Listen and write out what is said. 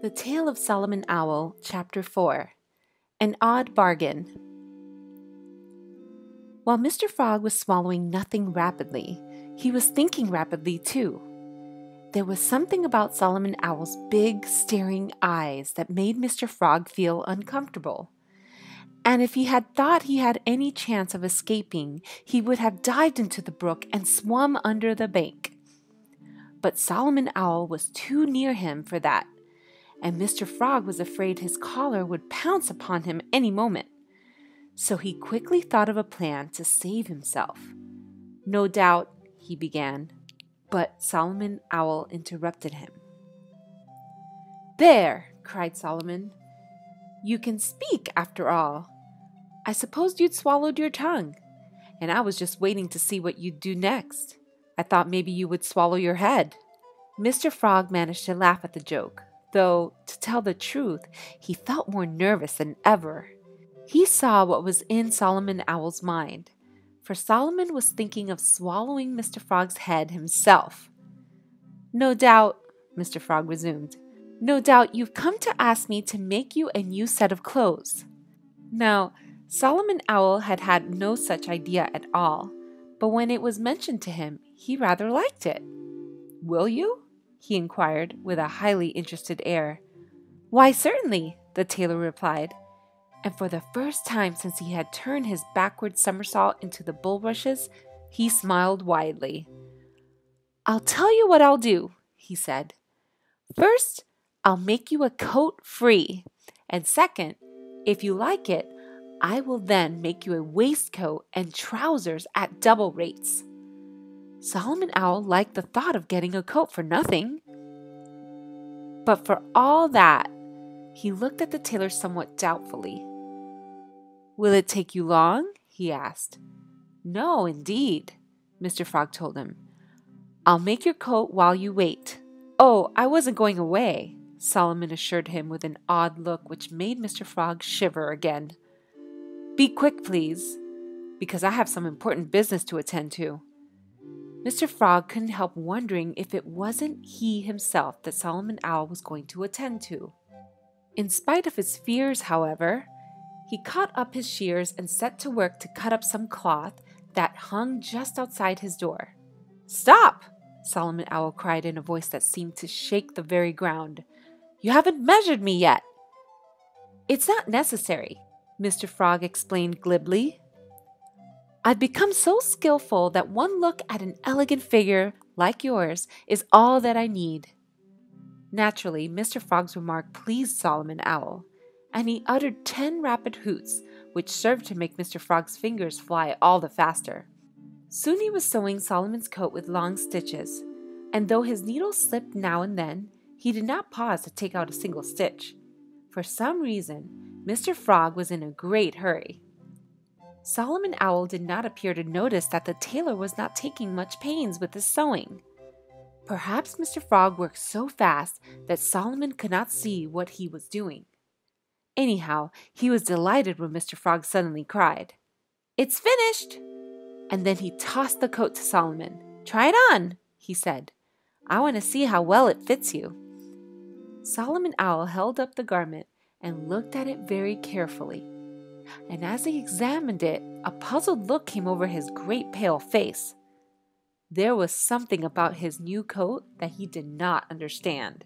The Tale of Solomon Owl, Chapter 4. An Odd Bargain. While Mr. Frog was swallowing nothing rapidly, he was thinking rapidly too. There was something about Solomon Owl's big, staring eyes that made Mr. Frog feel uncomfortable. And if he had thought he had any chance of escaping, he would have dived into the brook and swum under the bank. But Solomon Owl was too near him for that, and Mr. Frog was afraid his caller would pounce upon him any moment. So he quickly thought of a plan to save himself. "No doubt," he began, but Solomon Owl interrupted him. "There!" cried Solomon. "You can speak, after all. I supposed you'd swallowed your tongue, and I was just waiting to see what you'd do next. I thought maybe you would swallow your head." Mr. Frog managed to laugh at the joke, though, to tell the truth, he felt more nervous than ever. He saw what was in Solomon Owl's mind, for Solomon was thinking of swallowing Mr. Frog's head himself. "No doubt," Mr. Frog resumed, "no doubt you've come to ask me to make you a new set of clothes." Now, Solomon Owl had had no such idea at all, but when it was mentioned to him, he rather liked it. "Will you?" he inquired with a highly interested air. "Why, certainly," the tailor replied, and for the first time since he had turned his backward somersault into the bulrushes, he smiled widely. "I'll tell you what I'll do," he said. "First, I'll make you a coat free, and second, if you like it, I will then make you a waistcoat and trousers at double rates." Solomon Owl liked the thought of getting a coat for nothing. But for all that, he looked at the tailor somewhat doubtfully. "Will it take you long?" he asked. "No, indeed," Mr. Frog told him. "I'll make your coat while you wait." "Oh, I wasn't going away," Solomon assured him with an odd look which made Mr. Frog shiver again. "Be quick, please, because I have some important business to attend to." Mr. Frog couldn't help wondering if it wasn't he himself that Solomon Owl was going to attend to. In spite of his fears, however, he caught up his shears and set to work to cut up some cloth that hung just outside his door. "Stop!" Solomon Owl cried in a voice that seemed to shake the very ground. "You haven't measured me yet." "It's not necessary," Mr. Frog explained glibly. "I've become so skillful that one look at an elegant figure like yours is all that I need." Naturally, Mr. Frog's remark pleased Solomon Owl, and he uttered 10 rapid hoots, which served to make Mr. Frog's fingers fly all the faster. Soon he was sewing Solomon's coat with long stitches, and though his needle slipped now and then, he did not pause to take out a single stitch. For some reason, Mr. Frog was in a great hurry. Solomon Owl did not appear to notice that the tailor was not taking much pains with his sewing. Perhaps Mr. Frog worked so fast that Solomon could not see what he was doing. Anyhow, he was delighted when Mr. Frog suddenly cried, "It's finished!" And then he tossed the coat to Solomon. "Try it on," he said. "I want to see how well it fits you." Solomon Owl held up the garment and looked at it very carefully. And as he examined it, a puzzled look came over his great pale face. There was something about his new coat that he did not understand.